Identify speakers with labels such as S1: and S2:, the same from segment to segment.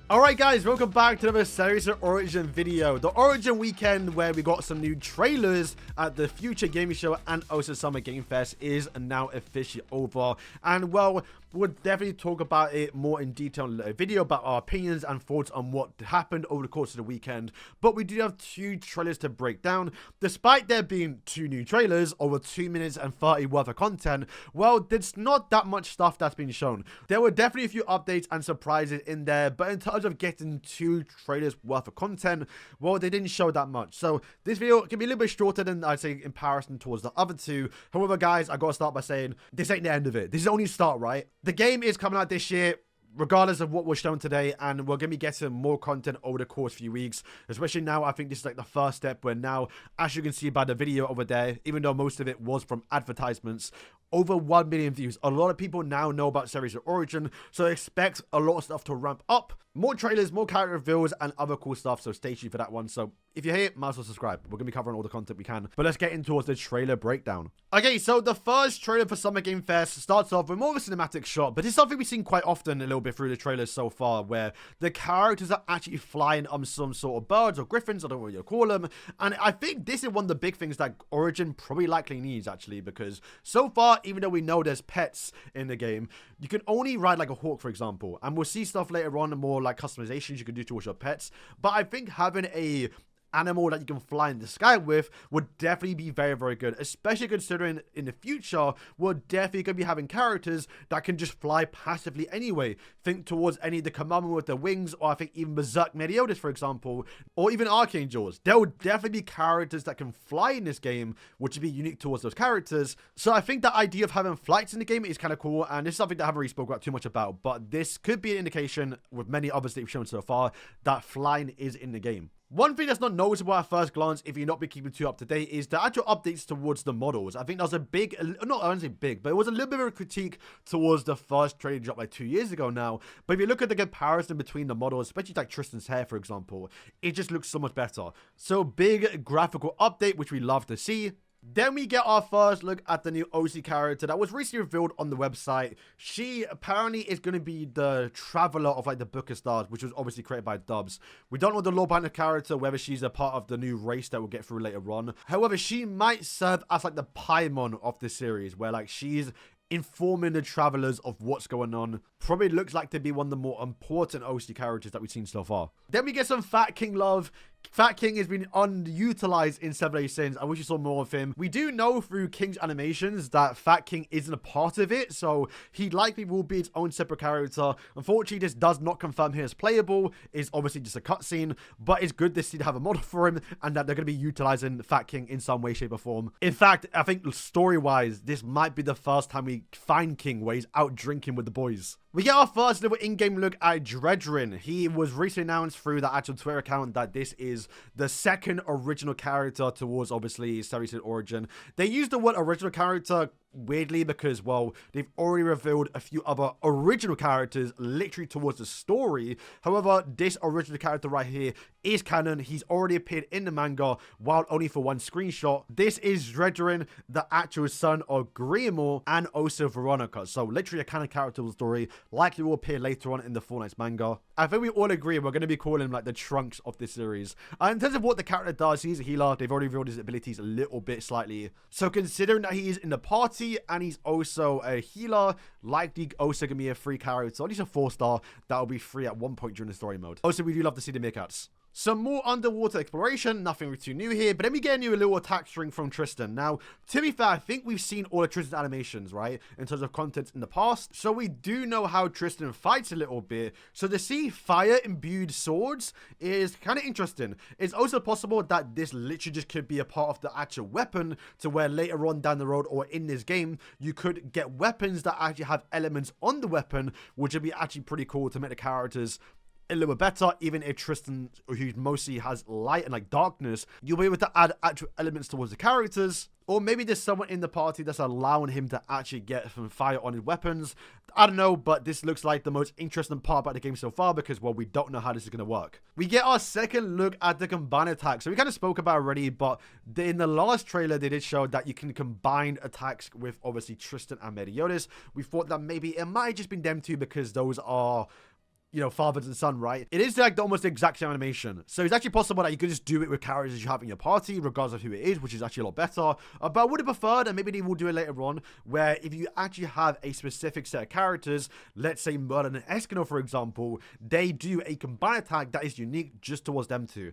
S1: Alright guys, welcome back to another Series of Origin video. The Origin weekend where we got some new trailers at the Future Gaming Show and also Summer Game Fest is now officially over. And well, we'll definitely talk about it more in detail in a video about our opinions and thoughts on what happened over the course of the weekend. But we do have two trailers to break down. Despite there being two new trailers, over 2 minutes and 30 worth of content, well, there's not that much stuff that's been shown. There were definitely a few updates and surprises in there, but in terms of getting two trailers worth of content, well, they didn't show that much. So this video can be a little bit shorter than I'd say in comparison towards the other two. However, guys, I gotta start by saying this ain't the end of it. This is only the start, right? The game is coming out this year, regardless of what was shown today, and we're going to be getting more content over the course of a few weeks, especially now. I think this is like the first step where now, as you can see by the video over there, even though most of it was from advertisements, over 1 million views. A lot of people now know about Series of Origin, so expect a lot of stuff to ramp up. More trailers, more character reveals, and other cool stuff, so stay tuned for that one. So if you're here, might as well subscribe. We're going to be covering all the content we can. But let's get into the trailer breakdown. Okay, so the first trailer for Summer Game Fest starts off with more of a cinematic shot, but it's something we've seen quite often a little bit through the trailers so far, where the characters are actually flying on some sort of birds or griffins, I don't know what you call them. And I think this is one of the big things that Origin probably likely needs, actually, because so far, even though we know there's pets in the game, you can only ride like a hawk, for example, and we'll see stuff later on, more like customizations you can do towards your pets. But I think having a animal that you can fly in the sky with would definitely be very, very good, especially considering in the future we're definitely going to be having characters that can just fly passively anyway. Think towards any of the Commandment with the wings, or I think even Berserk Meliodas, for example, or even Archangels. There will definitely be characters that can fly in this game, which would be unique towards those characters. So I think the idea of having flights in the game is kind of cool, and this is something that I haven't really spoken about too much about, but this could be an indication with many others that we've shown so far that flying is in the game. One thing that's not noticeable at first glance, if you're not been keeping too up to date, is the actual updates towards the models. I think that was a big, not I wouldn't say big, but it was a little bit of a critique towards the first trailer drop like 2 years ago now. But if you look at the comparison between the models, especially like Tristan's hair, for example, it just looks so much better. So big graphical update, which we love to see. Then we get our first look at the new OC character that was recently revealed on the website. She apparently is going to be the traveler of like the Book of Stars, which was obviously created by Dubs. We don't know the lore behind the character, whether she's a part of the new race that we'll get through later on. However, she might serve as like the Paimon of the series, where like she's informing the travelers of what's going on. Probably looks like to be one of the more important OC characters that we've seen so far. Then we get some Fat King love. Fat King has been unutilized in 7 Days Sins. I wish you saw more of him. We do know through King's animations that Fat King isn't a part of it, so he likely will be its own separate character. Unfortunately, this does not confirm him as playable. It's obviously just a cutscene, but it's good to see to have a model for him and that they're going to be utilizing Fat King in some way, shape, or form. In fact, I think story-wise, this might be the first time we find King where he's out drinking with the boys. We get our first little in-game look at Dredrin. He was recently announced through the actual Twitter account that this is the second original character towards, obviously, Series of Origin. They used the word original character weirdly because, well, they've already revealed a few other original characters literally towards the story. However, this original character right here is canon. He's already appeared in the manga, while only for one screenshot. This is Dredrin, the actual son of Grimmel and also Veronica. So literally a canon character of the story, likely will appear later on in the Four Knights manga. I think we all agree we're going to be calling him like the Trunks of this series. In terms of what the character does, he's a healer. They've already revealed his abilities a little bit slightly. So considering that he is in the party and he's also a healer, likely also going to be a free character, at least a 4-star, that will be free at one point during the story mode. Also, we do love to see the meerkats. Some more underwater exploration, nothing too new here, but then we get a new little attack string from Tristan. Now, to be fair, I think we've seen all of Tristan's animations, right, in terms of content in the past, so we do know how Tristan fights a little bit. So to see fire-imbued swords is kind of interesting. It's also possible that this literally just could be a part of the actual weapon, to where later on down the road or in this game, you could get weapons that actually have elements on the weapon, which would be actually pretty cool to make the characters a little bit better. Even if Tristan, who mostly has light and like darkness, you'll be able to add actual elements towards the characters. Or maybe there's someone in the party that's allowing him to actually get some fire on his weapons. I don't know, but this looks like the most interesting part about the game so far because, well, we don't know how this is going to work. We get our second look at the combined attack. So we kind of spoke about it already, but in the last trailer, they did show that you can combine attacks with, obviously, Tristan and Meliodas. We thought that maybe it might have just been them two because those are, fathers and son, right? It is like the almost exact same animation. So it's actually possible that you could just do it with characters you have in your party, regardless of who it is, which is actually a lot better. But I would have preferred, and maybe they will do it later on, where if you actually have a specific set of characters, let's say Merlin and Escanor, for example, they do a combined attack that is unique just towards them two.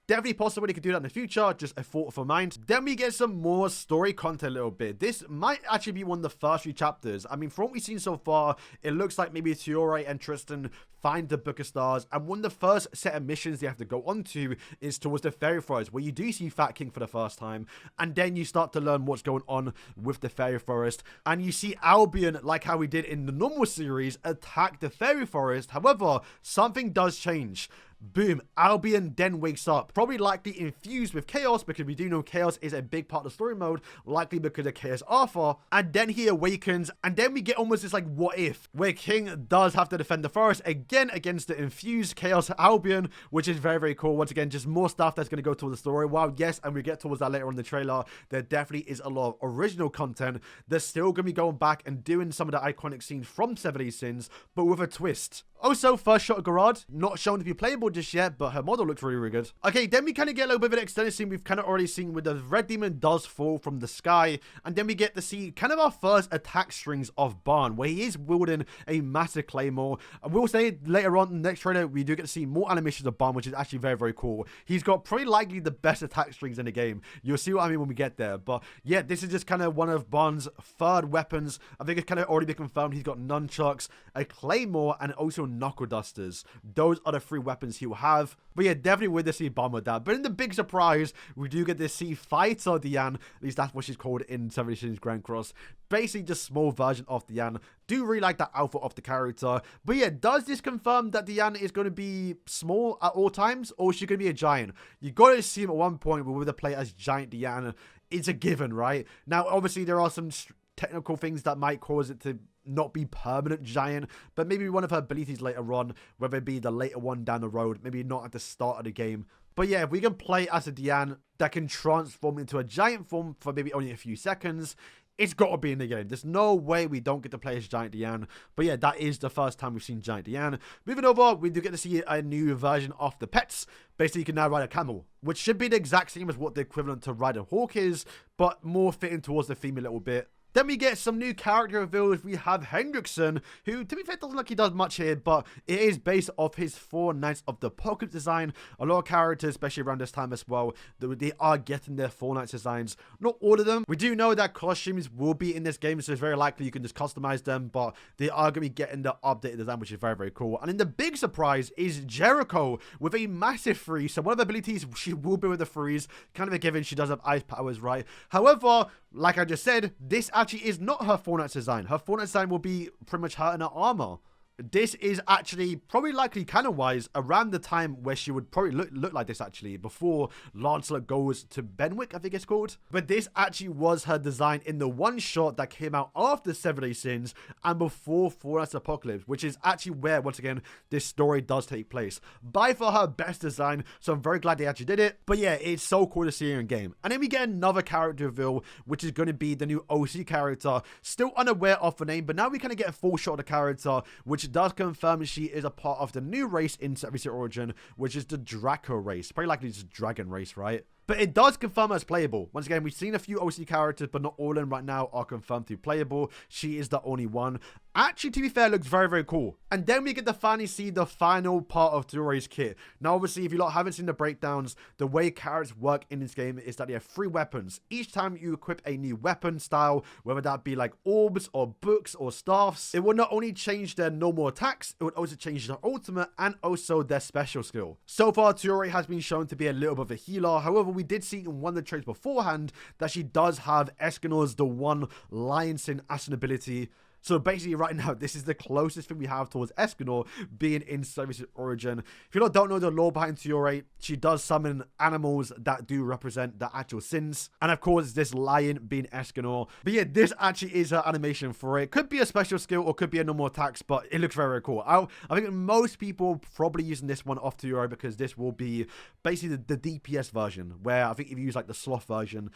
S1: Definitely possible they could do that in the future, just a thought for mind. Then we get some more story content a little bit. This might actually be one of the first few chapters. I mean, from what we've seen so far, it looks like maybe Tiori and Tristan find the Book of Stars, and one of the first set of missions they have to go on to is towards the Fairy Forest, where you do see Fat King for the first time, and then you start to learn what's going on with the Fairy Forest, and you see Albion, like how we did in the normal series, attack the Fairy Forest. However, something does change. Boom, Albion then wakes up, probably likely infused with Chaos, because we do know Chaos is a big part of the story mode, likely because of Chaos Arthur, and then he awakens, and then we get almost this like what if, where King does have to defend the forest again against the infused Chaos Albion, which is very, very cool. Once again, just more stuff that's going to go towards the story. While yes, and we get towards that later on in the trailer, there definitely is a lot of original content. They're still going to be going back and doing some of the iconic scenes from Seven Days Sins, but with a twist. Also, first shot of Garad, not shown to be playable just yet, but her model looks really, really good. Okay, then we kind of get a little bit of an extended scene we've kind of already seen with the Red Demon does fall from the sky, and then we get to see kind of our first attack strings of Barn, where he is wielding a massive claymore. And we'll say later on in the next trailer, we do get to see more animations of Barn, which is actually very, very cool. He's got pretty likely the best attack strings in the game. You'll see what I mean when we get there. But yeah, this is just kind of one of Barn's third weapons. I think it's kind of already been confirmed. He's got nunchucks, a claymore, and also knuckle dusters. Those are the three weapons he will have. But yeah, definitely with to see Barn with that. But in the big surprise, we do get to see Fighter Diane. At least that's what she's called in 7 Days Grand Cross. Basically just small version of Diane. Do really like that outfit of the character. But yeah, does this confirm that Diane is going to be small at all times, or is she going to be a giant? You got to assume at one point we're with a play as Giant Diane. It's a given, right? Now, obviously, there are some technical things that might cause it to not be permanent giant, but maybe one of her abilities later on, whether it be the later one down the road, maybe not at the start of the game. But yeah, if we can play as a Diane that can transform into a giant form for maybe only a few seconds, it's got to be in the game. There's no way we don't get to play as Giant Diane. But yeah, that is the first time we've seen Giant Diane. Moving over, we do get to see a new version of the pets. Basically, you can now ride a camel, which should be the exact same as what the equivalent to Ride a Hawk is, but more fitting towards the theme a little bit. Then we get some new character reveals. We have Hendrickson, who, to be fair, doesn't look like he does much here, but it is based off his 4 Knights of the Apocalypse design. A lot of characters, especially around this time as well, they are getting their 4 Knights designs. Not all of them. We do know that costumes will be in this game, so it's very likely you can just customize them, but they are going to be getting the updated design, which is very, very cool. And then the big surprise is Jericho with a massive freeze. So one of the abilities, she will be with the freeze. Kind of a given, she does have ice powers, right? However, like I just said, this actually is not her 4 Knights design. Her 4 Knights design will be pretty much her in her armor. This is actually probably likely canon-wise around the time where she would probably look like this actually, before Lancelot goes to Benwick, I think it's called. But this actually was her design in the one-shot that came out after 7 Days Sins and before 4 Knights Apocalypse, which is actually where, once again, this story does take place. By far her best design, so I'm very glad they actually did it. But yeah, it's so cool to see her in game. And then we get another character reveal, which is going to be the new OC character. Still unaware of the name, but now we kind of get a full shot of the character, which does confirm she is a part of the new race in Set Free Origin, which is the Draco race. Probably likely just Dragon race, right? But it does confirm as playable. Once again, we've seen a few OC characters, but not all of them right now are confirmed to be playable. She is the only one. Actually, to be fair, looks very, very cool. And then we get to finally see the final part of Tiori's kit. Now, obviously, if you lot haven't seen the breakdowns, the way characters work in this game is that they have 3 weapons. Each time you equip a new weapon style, whether that be like orbs or books or staffs, it will not only change their normal attacks, it would also change their ultimate and also their special skill. So far, Tiori has been shown to be a little bit of a healer. However, we did see in one of the traits beforehand that she does have Escanor's the one Lion Sin Ashen ability. So basically right now, this is the closest thing we have towards Escanor being in Service Origin. If you don't know the lore behind Tiori, she does summon animals that do represent the actual sins. And of course, this lion being Escanor. But yeah, this actually is her animation for it. Could be a special skill or could be a normal attacks, but it looks very, very cool. I think most people probably using this one off Tiori because this will be basically the DPS version, where I think if you use like the sloth version,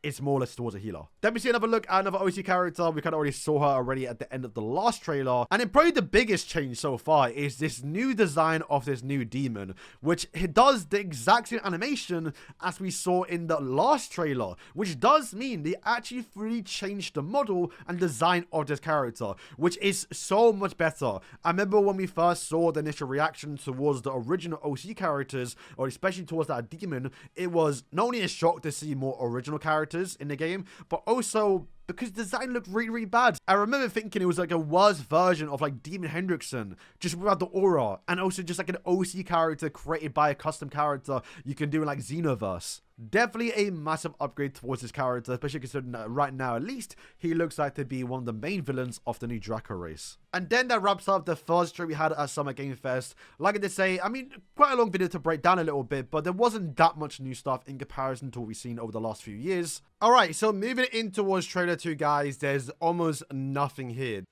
S1: it's more or less towards a healer. Then we see another look at another OC character. We kind of already saw her already at the end of the last trailer. And then probably the biggest change so far is this new design of this new demon, which it does the exact same animation as we saw in the last trailer, which does mean they actually fully changed the model and design of this character, which is so much better. I remember when we first saw the initial reaction towards the original OC characters, or especially towards that demon, it was not only a shock to see more original characters in the game, but also because the design looked really, really bad. I remember thinking it was like a worse version of like Demon Hendrickson, just without the aura, and also just like an OC character created by a custom character you can do in like Xenoverse. Definitely a massive upgrade towards this character, especially considering that right now, at least, he looks like to be one of the main villains of the new Draco race. And then that wraps up the first trailer we had at Summer Game Fest. Like I did say, I mean, quite a long video to break down a little bit, but there wasn't that much new stuff in comparison to what we've seen over the last few years. Alright, so moving in towards trailer 2, guys, there's almost nothing here.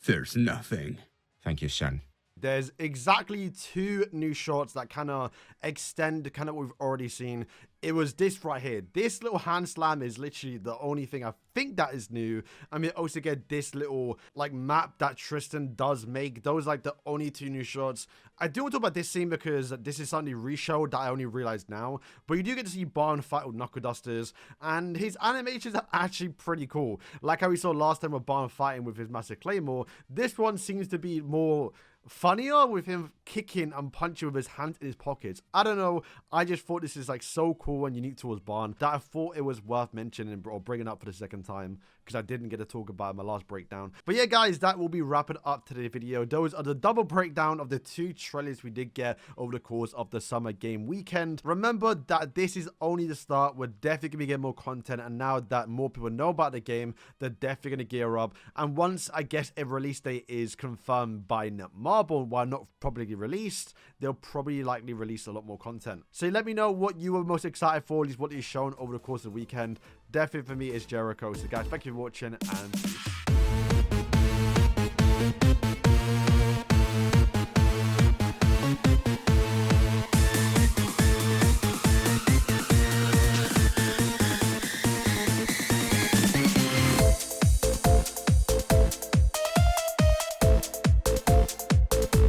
S2: There's nothing.
S3: Thank you, son.
S1: There's exactly 2 new shots that kind of extend kind of what we've already seen. It was this right here. This little hand slam is literally the only thing I think that is new. I mean, also get this little like map that Tristan does make. Those like the only 2 new shots. I do want to talk about this scene because this is something re-showed that I only realized now. But you do get to see Barn fight with Knuckle Dusters, and his animations are actually pretty cool. Like how we saw last time with Barn fighting with his massive claymore. This one seems to be more funnier with him kicking and punching with his hands in his pockets. I don't know. I just thought this is like so cool and unique towards Barn that I thought it was worth mentioning or bringing up for the second time because I didn't get to talk about it in my last breakdown. But yeah, guys, that will be wrapping up today's video. Those are the double breakdown of the 2 trailers we did get over the course of the Summer Game Weekend. Remember that this is only the start. We're definitely going to get more content, and now that more people know about the game, they're definitely going to gear up. And once, I guess, a release date is confirmed by Netmarble, while not probably released, they'll probably likely release a lot more content. So let me know what you were most excited for, at least what is shown over the course of the weekend. Definitely for me is Jericho. So guys, thank you for watching, and peace.